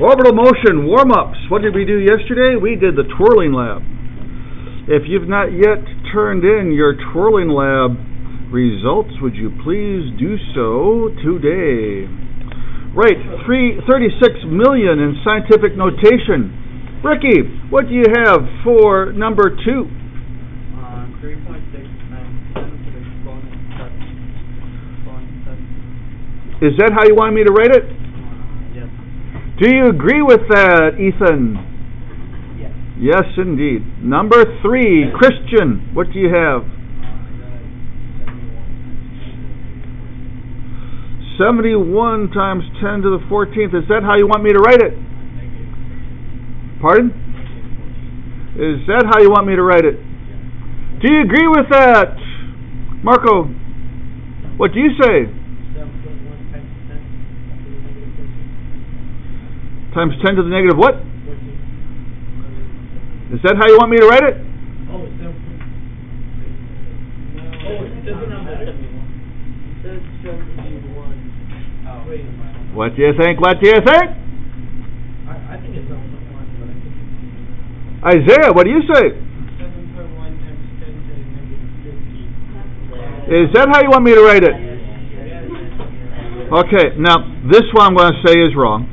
Orbital motion warm-ups. What did we do yesterday? We did the twirling lab. If you've not yet turned in your twirling lab results, would you please do so today? Right, 36 million in scientific notation. Ricky, what do you have for number 2? 3.6 times 10 to the exponent 7. Is that how you want me to write it? Yes. Do you agree with that, Ethan? Yes. Yes, indeed. Number 3, Christian, what do you have? 71 times 10 to the 14th. Is that how you want me to write it? Pardon? Is that how you want me to write it? Do you agree with that? Marco, what do you say? 7.1 times 10 to the negative 14. Times 10 to the negative what? 14. Is that how you want me to write it? Oh, it's 7. No. Oh, it doesn't have that. It says 71. Oh, wait. What do you think? What do you think? I think it's 7.1, but I think it's... Isaiah, what do you say? 7.1 times 10 to the negative 50. Is that how you want me to write it? Okay, now this one I'm going to say is wrong.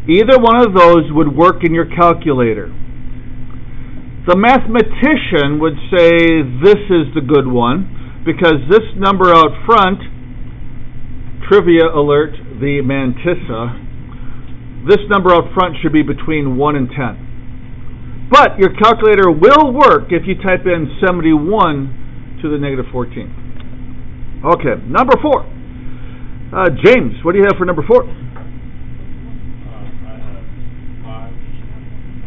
Either one of those would work in your calculator. The mathematician would say this is the good one because this number out front, trivia alert, the mantissa, this number out front should be between 1 and 10. But your calculator will work if you type in 71 to the negative 14. Okay, number 4. James, what do you have for number 4? I have 5, 3.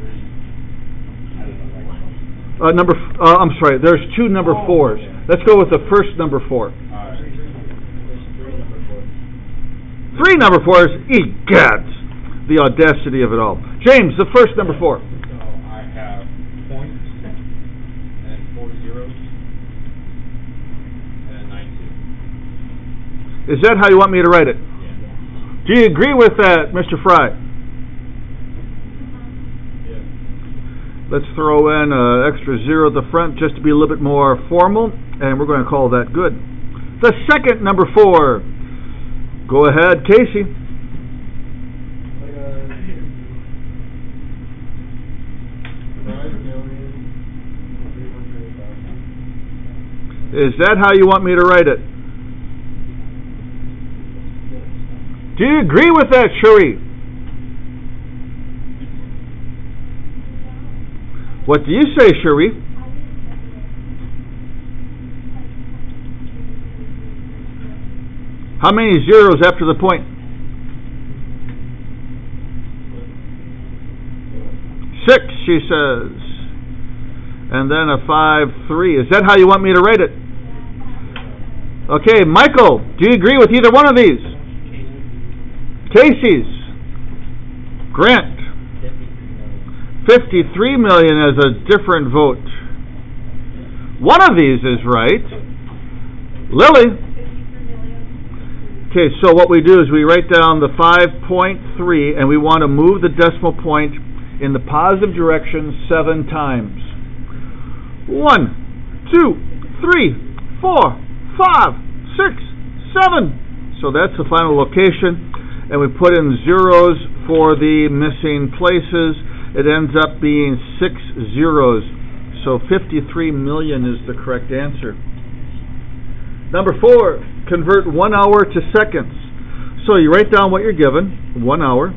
I'm sorry, there's 2 number 4s. Let's go with the first number 4. 3 number 4s, egads! The audacity of it all. James, the first number 4. So I have points, and 4 zeros, and 9 2. Is that how you want me to write it? Yeah. Do you agree with that, Mr. Fry? Yeah. Let's throw in an extra 0 at the front just to be a little bit more formal, and we're going to call that good. The second number 4. Go ahead, Casey. Is that how you want me to write it? Do you agree with that, Cherie? What do you say, Cherie? How many zeros after the point? 6, she says. And then a 5, 3. Is that how you want me to write it? Okay, Michael, do you agree with either one of these? Casey's. Grant. 53 million as a different vote. One of these is right. Lily. Okay, so what we do is we write down the 5.3 and we want to move the decimal point in the positive direction 7 times. 1, 2, 3, 4, 5, 6, 7. So that's the final location. And we put in zeros for the missing places. It ends up being 6 zeros. So 53 million is the correct answer. Number 4, convert 1 hour to seconds. So you write down what you're given, 1 hour,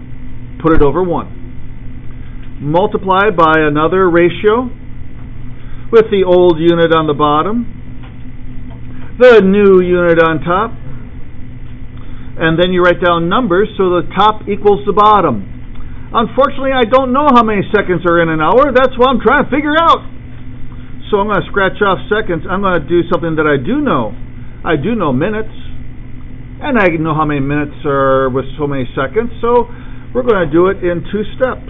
put it over 1. Multiply by another ratio with the old unit on the bottom, the new unit on top, and then you write down numbers so the top equals the bottom. Unfortunately, I don't know how many seconds are in an hour. That's what I'm trying to figure out. So I'm going to scratch off seconds. I'm going to do something that I do know. I do know minutes, and I know how many minutes are with so many seconds. So we're going to do it in 2 steps.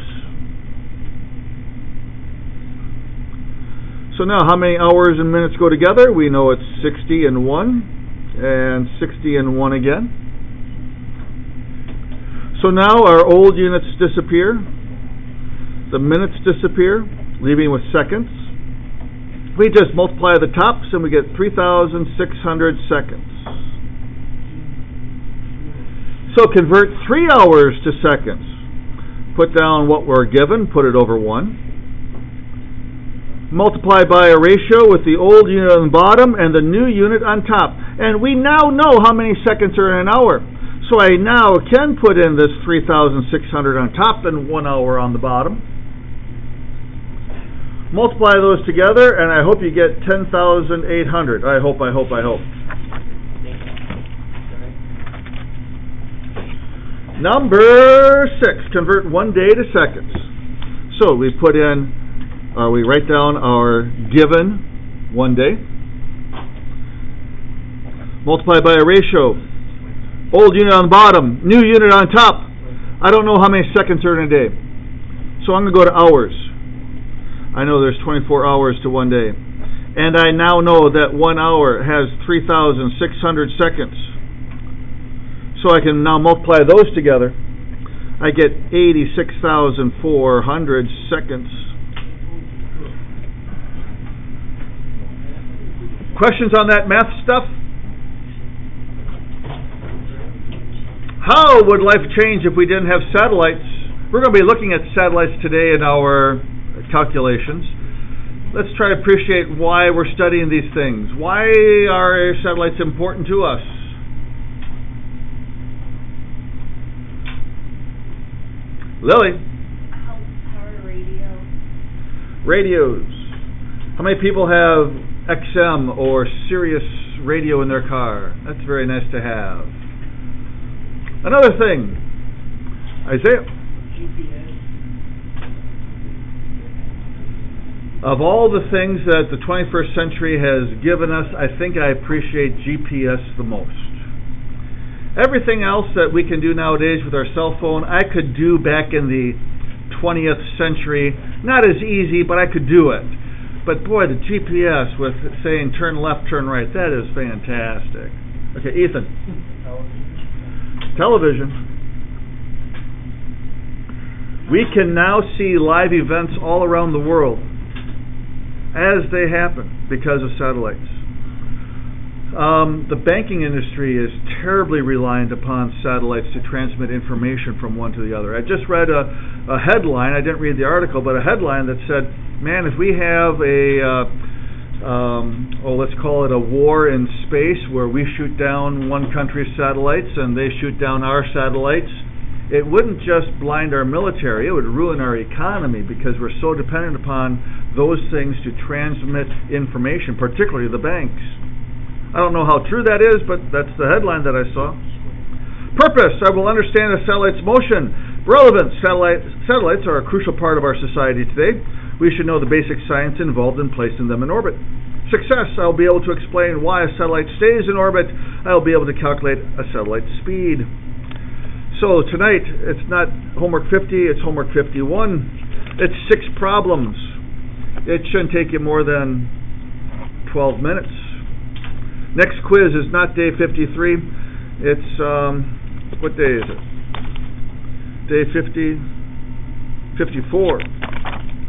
So now, how many hours and minutes go together? We know it's 60 and 1, and 60 and 1 again. So now our old units disappear, the minutes disappear, leaving with seconds. We just multiply the tops and we get 3,600 seconds. So convert 3 hours to seconds. Put down what we're given, put it over 1. Multiply by a ratio with the old unit on the bottom and the new unit on top. And we now know how many seconds are in an hour. So I now can put in this 3,600 on top and 1 hour on the bottom. Multiply those together and I hope you get 10,800. I hope. Number 6, convert 1 day to seconds. So we we write down our given 1 day. Multiply by a ratio. Old unit on the bottom, new unit on top. I don't know how many seconds are in a day. So I'm going to go to hours. I know there's 24 hours to 1 day. And I now know that 1 hour has 3,600 seconds. So I can now multiply those together. I get 86,400 seconds. Questions on that math stuff? How would life change if we didn't have satellites? We're going to be looking at satellites today in our calculations. Let's try to appreciate why we're studying these things. Why are satellites important to us? Lily? Help power radio. Radios. How many people have XM or Sirius radio in their car? That's very nice to have. Another thing. Isaiah? GPS. Of all the things that the 21st century has given us, I think I appreciate GPS the most. Everything else that we can do nowadays with our cell phone, I could do back in the 20th century. Not as easy, but I could do it. But boy, the GPS with saying turn left, turn right, that is fantastic. Okay, Ethan. Television. We can now see live events all around the world as they happen because of satellites. The banking industry is terribly reliant upon satellites to transmit information from one to the other. I just read a headline, I didn't read the article, but a headline that said, man, if we have let's call it a war in space where we shoot down one country's satellites and they shoot down our satellites, it wouldn't just blind our military, it would ruin our economy because we're so dependent upon those things to transmit information, particularly the banks. I don't know how true that is, but that's the headline that I saw. Purpose: I will understand a satellite's motion. Relevance: satellites are a crucial part of our society today. We should know the basic science involved in placing them in orbit. Success: I will be able to explain why a satellite stays in orbit. I will be able to calculate a satellite's speed. So tonight, it's not homework 50, it's homework 51. It's 6 problems. It shouldn't take you more than 12 minutes. Next quiz is not day 53. It's, what day is it? Day 54.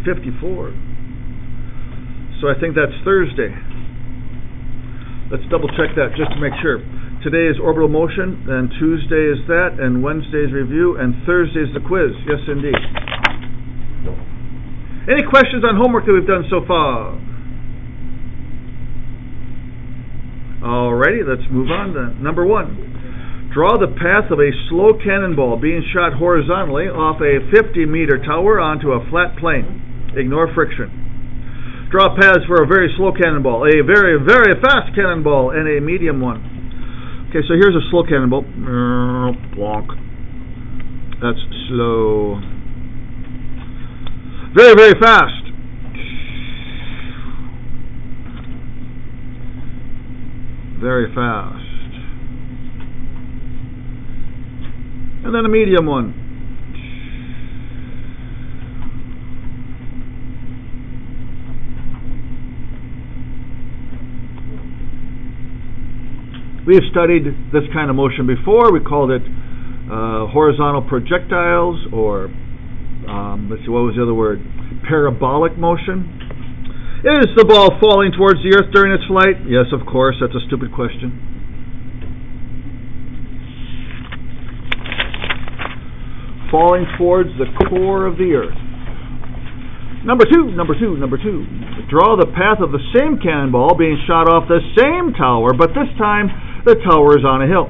54. So I think that's Thursday. Let's double check that just to make sure. Today is orbital motion, and Tuesday is that, and Wednesday is review, and Thursday is the quiz. Yes, indeed. Any questions on homework that we've done so far? Alrighty, let's move on to number 1. Draw the path of a slow cannonball being shot horizontally off a 50-meter tower onto a flat plane. Ignore friction. Draw paths for a very slow cannonball, a very, very fast cannonball, and a medium one. Okay, so here's a slow cannonball. Plonk. That's slow. Very, very fast. Very fast. And then a medium one. We have studied this kind of motion before. We called it horizontal projectiles, or let's see, what was the other word? Parabolic motion. Is the ball falling towards the earth during its flight? Yes, of course. That's a stupid question. Falling towards the core of the earth. Number two. Draw the path of the same cannonball being shot off the same tower, but this time the tower is on a hill.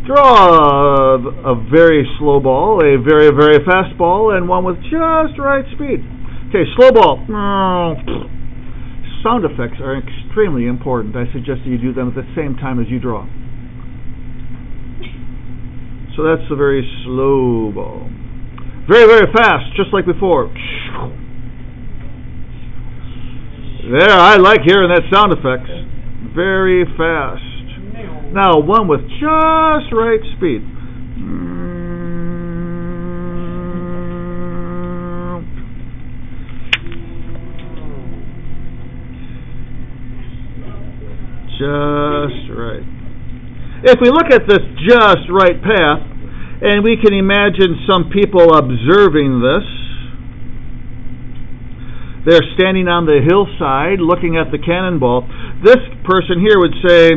Draw a very slow ball, a very, very fast ball, and one with just right speed. Okay, slow ball. Sound effects are extremely important. I suggest that you do them at the same time as you draw. So that's the very slow ball. Very, very fast, just like before. There, I like hearing that sound effects. Very fast. Now, one with just right speed. Just right. If we look at this just right path, and we can imagine some people observing this. They're standing on the hillside looking at the cannonball. This person here would say,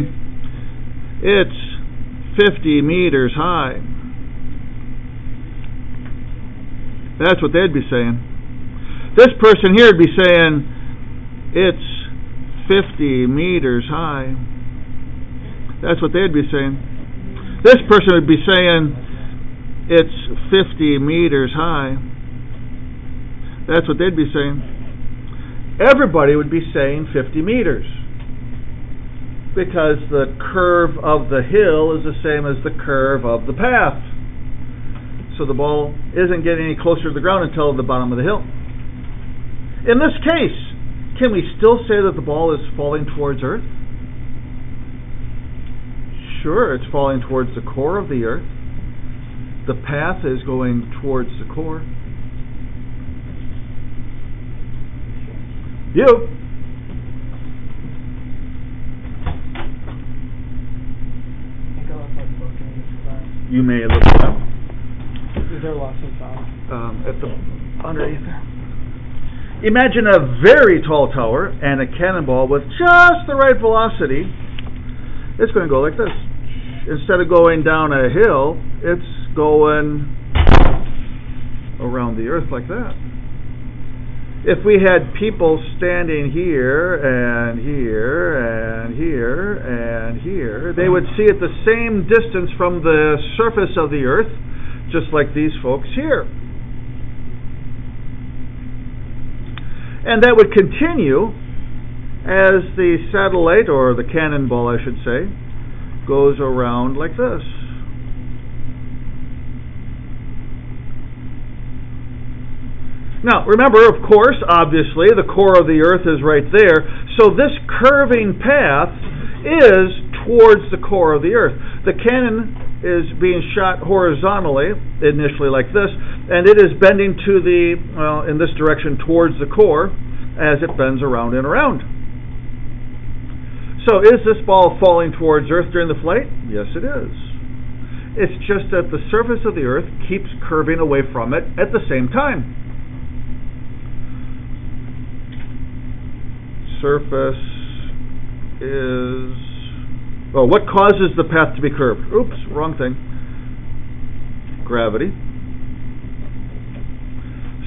it's 50 meters high. That's what they'd be saying. This person here would be saying, it's 50 meters high. That's what they'd be saying. This person would be saying, it's 50 meters high. That's what they'd be saying. Everybody would be saying 50 meters. Because the curve of the hill is the same as the curve of the path. So the ball isn't getting any closer to the ground until the bottom of the hill. In this case, can we still say that the ball is falling towards Earth? Sure, it's falling towards the core of the Earth. The path is going towards the core. You. You may look it up. Is there lost and found? At the underneath there. Imagine a very tall tower and a cannonball with just the right velocity. It's going to go like this. Instead of going down a hill, it's going around the earth like that. If we had people standing here and here and here and here, they would see at the same distance from the surface of the earth, just like these folks here. And that would continue as the satellite, or the cannonball I should say, goes around like this. Now, remember, of course, obviously, the core of the earth is right there, so this curving path is towards the core of the earth. The cannon is being shot horizontally, initially like this, and it is bending to the, well, in this direction towards the core as it bends around and around. So is this ball falling towards Earth during the flight? Yes, it is. It's just that the surface of the Earth keeps curving away from it at the same time. Surface is... Oh, what causes the path to be curved? Oops, wrong thing. Gravity.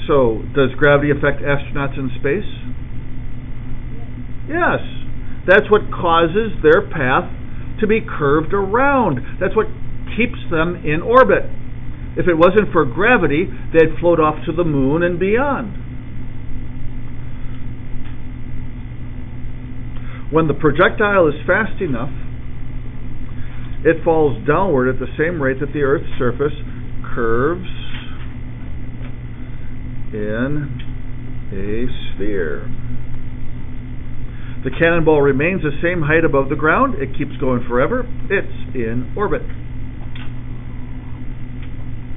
So, does gravity affect astronauts in space? Yes. That's what causes their path to be curved around. That's what keeps them in orbit. If it wasn't for gravity, they'd float off to the moon and beyond. When the projectile is fast enough, it falls downward at the same rate that the Earth's surface curves in a sphere. The cannonball remains the same height above the ground. It keeps going forever. It's in orbit.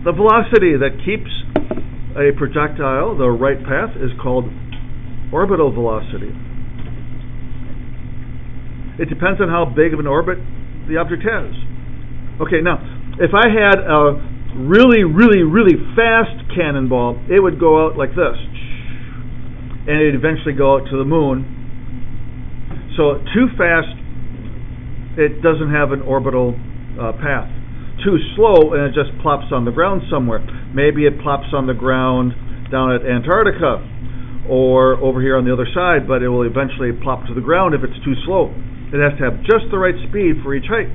The velocity that keeps a projectile the right path is called orbital velocity. It depends on how big of an orbit the object has. Okay, now, if I had a really, really, really fast cannonball, it would go out like this, and it'd eventually go out to the moon. So too fast, it doesn't have an orbital path. Too slow, and it just plops on the ground somewhere. Maybe it plops on the ground down at Antarctica or over here on the other side, but it will eventually plop to the ground if it's too slow. It has to have just the right speed for each height.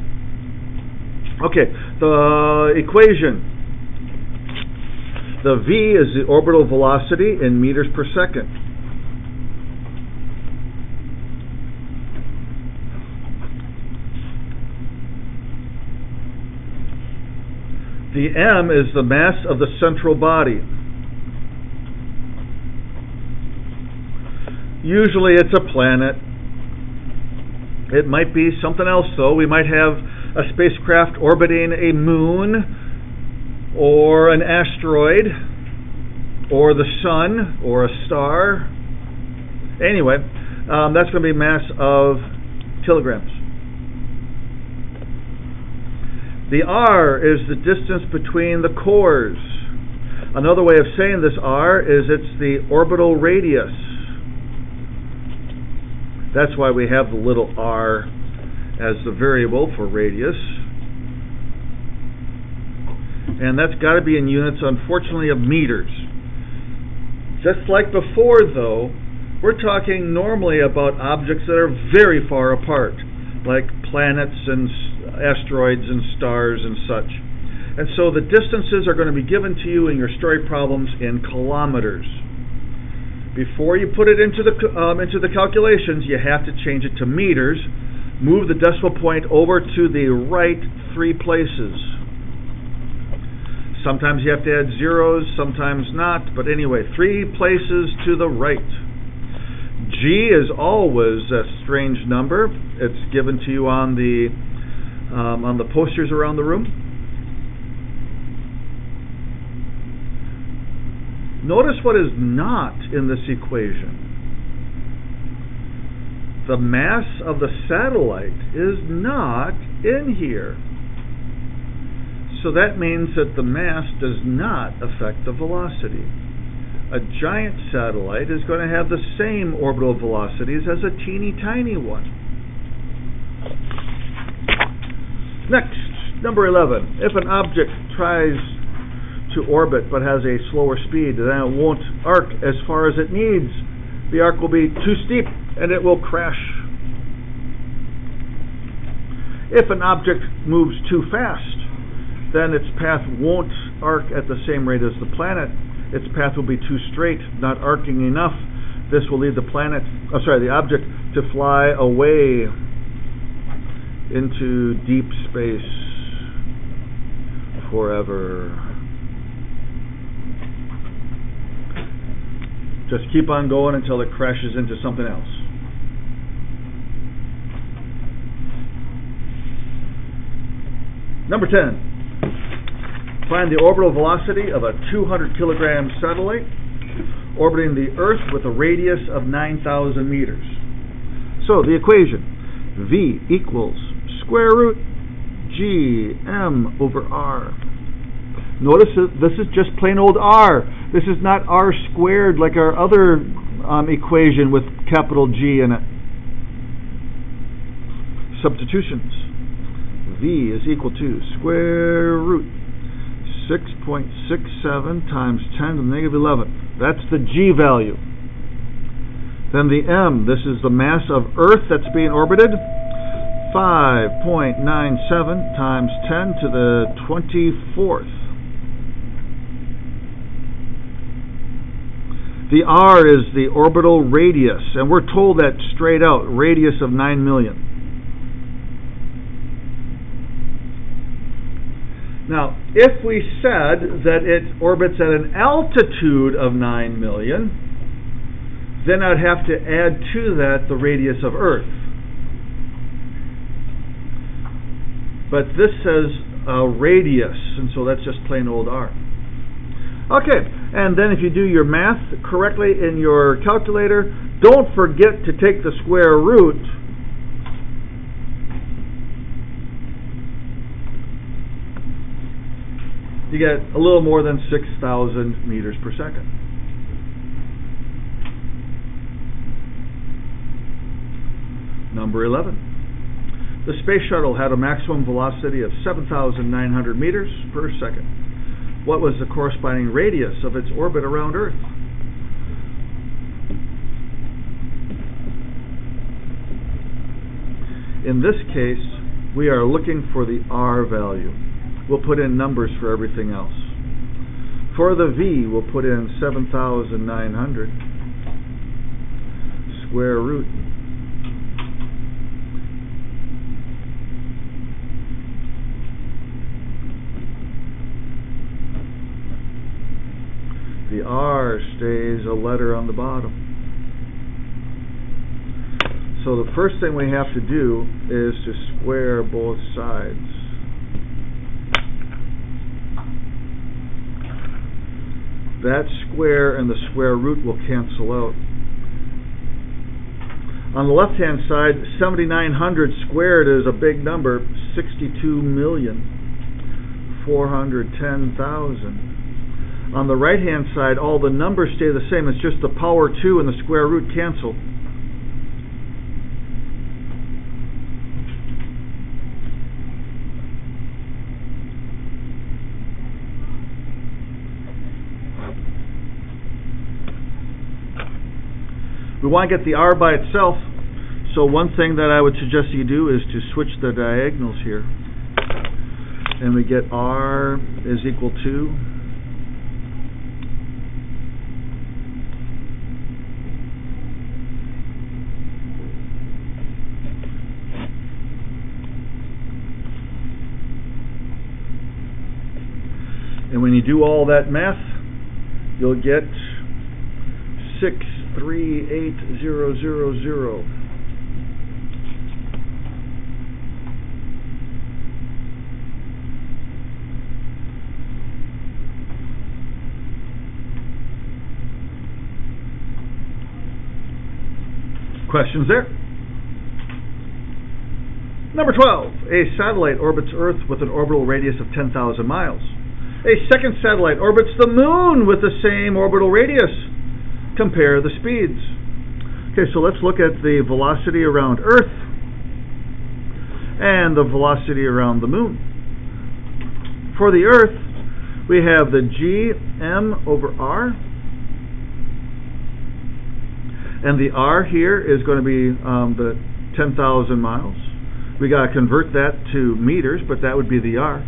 Okay, the equation. The v is the orbital velocity in meters per second. The m is the mass of the central body. Usually it's a planet. It might be something else though. We might have a spacecraft orbiting a moon or an asteroid or the sun or a star. Anyway, that's going to be mass of kilograms. The r is the distance between the cores. Another way of saying this r is it's the orbital radius. That's why we have the little r as the variable for radius. And that's got to be in units, unfortunately, of meters. Just like before, though, we're talking normally about objects that are very far apart, like planets and asteroids and stars and such. And so the distances are going to be given to you in your story problems in kilometers. Before you put it into the calculations, you have to change it to meters. Move the decimal point over to the right 3 places. Sometimes you have to add zeros, sometimes not, but anyway, 3 places to the right. G is always a strange number. It's given to you on the posters around the room. Notice what is not in this equation. The mass of the satellite is not in here. So that means that the mass does not affect the velocity. A giant satellite is going to have the same orbital velocities as a teeny tiny one. Next, number 11. If an object tries to orbit but has a slower speed, then it won't arc as far as it needs. The arc will be too steep and it will crash. If an object moves too fast, then its path won't arc at the same rate as the planet. Its path will be too straight, not arcing enough. This will lead the object to fly away into deep space forever. Just keep on going until it crashes into something else. Number 10. Find the orbital velocity of a 200 kilogram satellite orbiting the Earth with a radius of 9,000 meters. So the equation, V equals square root G_m over R. Notice that this is just plain old R. This is not R squared like our other equation with capital G in it. Substitutions. V is equal to square root 6.67 times 10 to the negative 11. That's the G value. Then the M, this is the mass of Earth that's being orbited. 5.97 times 10 to the 24th. The R is the orbital radius, and we're told that straight out, radius of 9 million. Now, if we said that it orbits at an altitude of 9 million, then I'd have to add to that the radius of Earth. But this says a radius, and so that's just plain old R. Okay, and then if you do your math correctly in your calculator, don't forget to take the square root you get a little more than 6,000 meters per second. Number 11. The space shuttle had a maximum velocity of 7,900 meters per second. What was the corresponding radius of its orbit around Earth? In this case, we are looking for the R value. We'll put in numbers for everything else. For the V, we'll put in 7,900 square root. The R stays a letter on the bottom. So the first thing we have to do is to square both sides. That square and the square root will cancel out. On the left-hand side, 7,900 squared is a big number, 62,410,000. On the right-hand side, all the numbers stay the same. It's just the power 2 and the square root cancel. We want to get the R by itself, so one thing that I would suggest you do is to switch the diagonals here. And we get R is equal to and when you do all that math, you'll get 638,000. Questions there? Number 12. A satellite orbits Earth with an orbital radius of 10,000 miles. A second satellite orbits the Moon with the same orbital radius. Compare the speeds. Okay, so let's look at the velocity around Earth and the velocity around the Moon. For the Earth, we have the g(m) over r. And the r here is going to be the 10,000 miles. We got to convert that to meters, but that would be the r.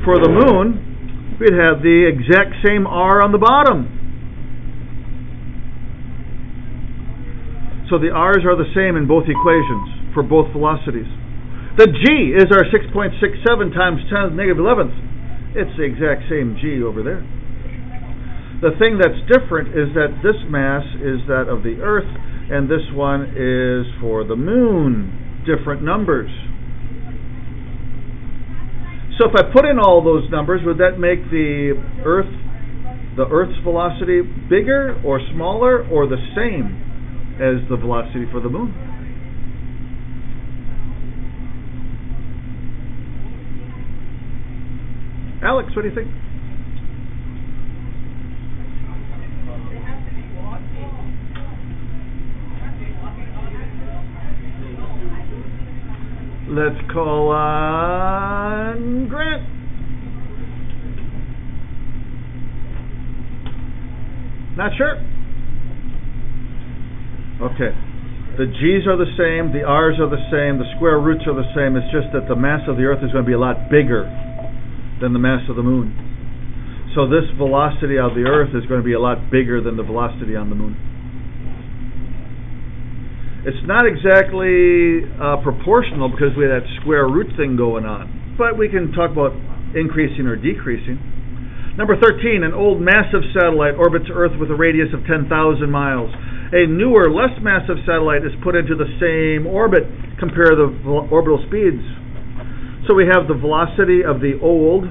For the Moon, we'd have the exact same r on the bottom. So the r's are the same in both equations for both velocities. The g is our 6.67 times 10 to the negative 11th. It's the exact same g over there. The thing that's different is that this mass is that of the Earth, and this one is for the Moon. Different numbers. So if I put in all those numbers, would that make the Earth's velocity bigger or smaller or the same as the velocity for the Moon? Alex, what do you think? Let's call on Grant. Not sure? Okay. The G's are the same, the R's are the same, the square roots are the same. It's just that the mass of the Earth is going to be a lot bigger than the mass of the Moon. So this velocity of the Earth is going to be a lot bigger than the velocity on the Moon. It's not exactly proportional because we have that square root thing going on. But we can talk about increasing or decreasing. Number 13, an old massive satellite orbits Earth with a radius of 10,000 miles. A newer, less massive satellite is put into the same orbit. Compare the orbital speeds. So we have the velocity of the old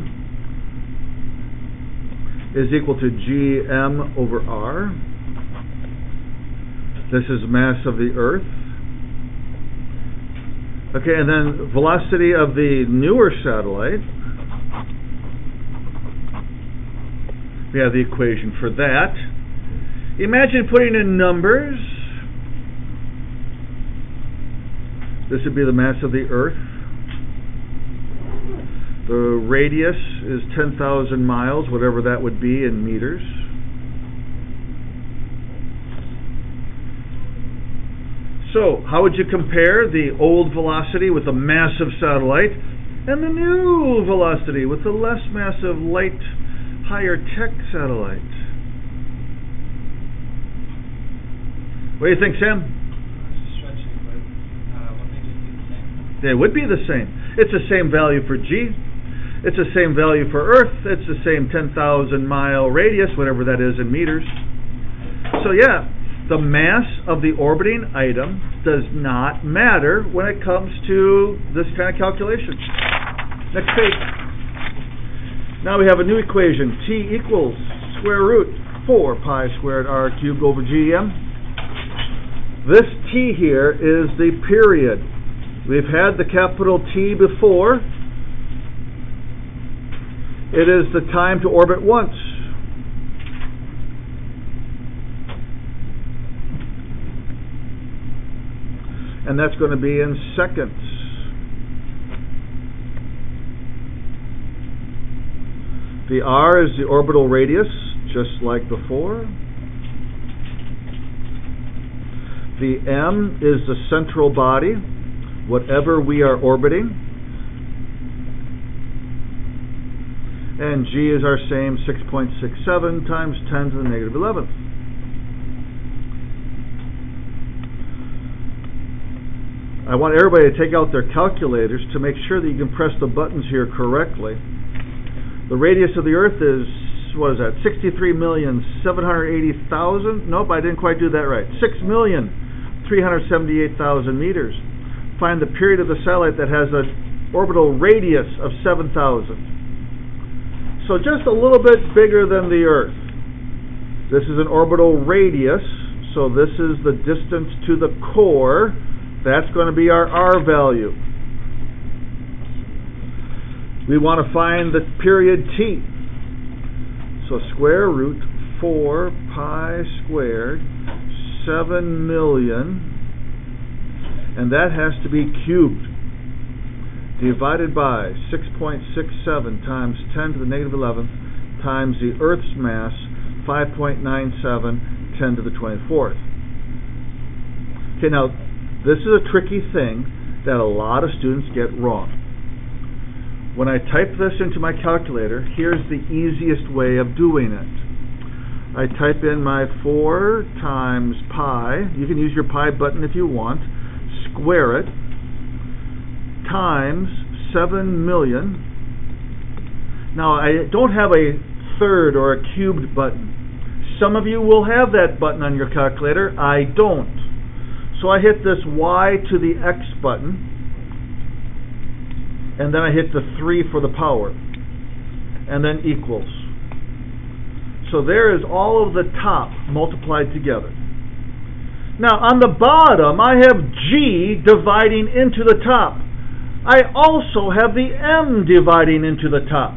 is equal to gm over r. This is mass of the Earth. Okay, and then velocity of the newer satellite We have the equation for that. Imagine putting in numbers. This would be the mass of the Earth. The radius is 10,000 miles, whatever that would be in meters. So, how would you compare the old velocity with a massive satellite and the new velocity with the less massive, light, higher tech satellite? What do you think, Sam? Stretching, but wouldn't they just be the same? They would be the same. It's the same value for G. It's the same value for Earth. It's the same 10,000 mile radius, whatever that is in meters. So yeah, the mass of the orbiting item does not matter when it comes to this kind of calculation. Next page. Now we have a new equation. T equals square root 4 pi squared r cubed over GM. This T here is the period. We've had the capital T before. It is the time to orbit once. And that's going to be in seconds. The R is the orbital radius, just like before. The M is the central body, whatever we are orbiting. And G is our same 6.67 times 10 to the negative 11th. I want everybody to take out their calculators to make sure that you can press the buttons here correctly. The radius of the Earth is, what is that, 63,780,000? Nope, I didn't quite do that right. 6,378,000 meters. Find the period of the satellite that has an orbital radius of 7,000. So just a little bit bigger than the Earth. This is an orbital radius, so this is the distance to the core. That's going to be our R value. We want to find the period T. So square root 4 pi squared 7 million, and that has to be cubed, divided by 6.67 times 10 to the negative 11th times the Earth's mass, 5.97, 10 to the 24th. Okay, now this is a tricky thing that a lot of students get wrong. When I type this into my calculator, here's the easiest way of doing it. I type in my 4 times pi, you can use your pi button if you want, square it, times 7 million. Now I don't have a third or a cubed button. Some of you will have that button on your calculator. I don't. So I hit this Y to the X button, and then I hit the 3 for the power, and then equals. So there is all of the top multiplied together. Now on the bottom I have G dividing into the top. I also have the M dividing into the top.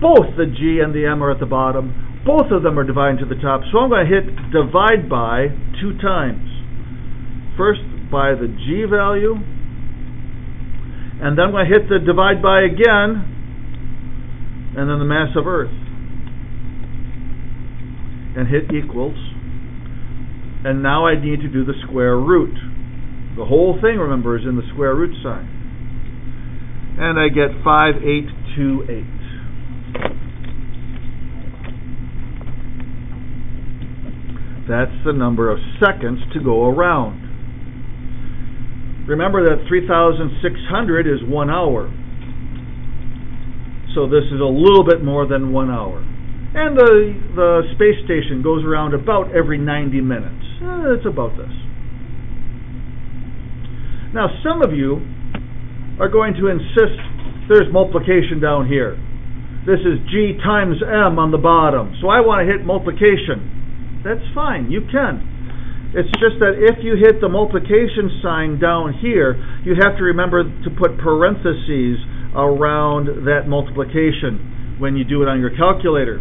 Both the G and the M are at the bottom. Both of them are dividing to the top. So I'm going to hit divide by 2 times. First by the G value, and then I'm going to hit the divide by again, and then the mass of Earth, and hit equals. And now I need to do the square root. The whole thing, remember, is in the square root sign. And I get 5828. That's the number of seconds to go around. Remember that 3,600 is 1 hour. So this is a little bit more than 1 hour. And the space station goes around about every 90 minutes. It's about this. Now some of you are going to insist there's multiplication down here. This is G times M on the bottom. So I want to hit multiplication. That's fine, you can. It's just that if you hit the multiplication sign down here, you have to remember to put parentheses around that multiplication when you do it on your calculator.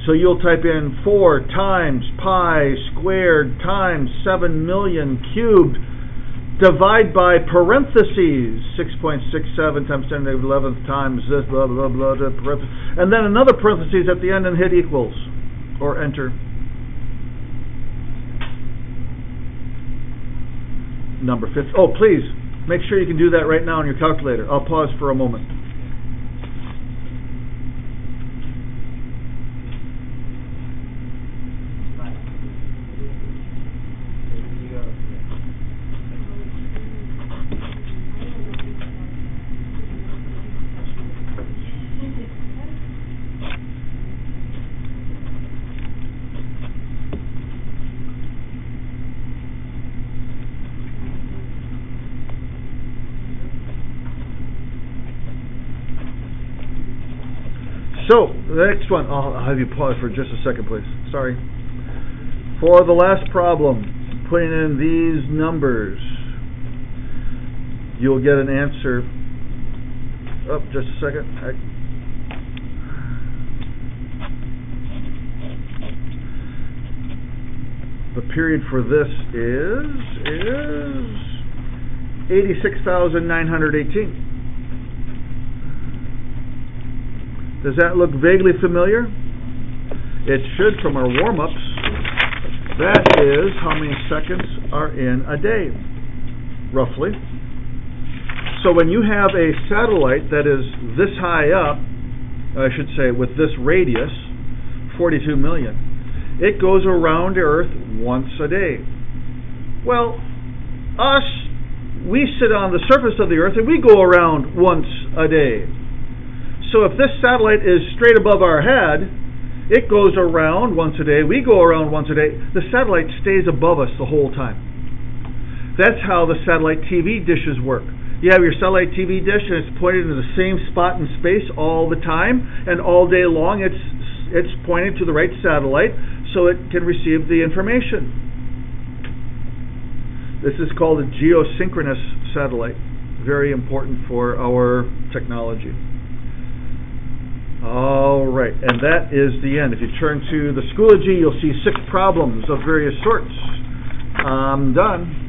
So you'll type in 4 times pi squared times 7 million cubed, divide by parentheses, 6.67 times 10 to the 11th times this, blah, blah, blah, blah, parentheses, and then another parentheses at the end and hit equals, or enter. Number 50. Oh, please, make sure you can do that right now on your calculator. I'll pause for a moment. So, the next one, I'll have you pause for just a second, please. Sorry. For the last problem, putting in these numbers, you'll get an answer. Oh, just a second. The period for this is 86,918. Does that look vaguely familiar? It should from our warm-ups. That is how many seconds are in a day, roughly. So when you have a satellite that is this high up, I should say with this radius, 42 million, it goes around Earth once a day. Well, us, we sit on the surface of the Earth and we go around once a day. So if this satellite is straight above our head, it goes around once a day, we go around once a day, the satellite stays above us the whole time. That's how the satellite TV dishes work. You have your satellite TV dish and it's pointed into the same spot in space all the time, and all day long it's pointing to the right satellite so it can receive the information. This is called a geosynchronous satellite. Very important for our technology. All right, and that is the end. If you turn to the Schoology, you'll see 6 problems of various sorts. I'm done.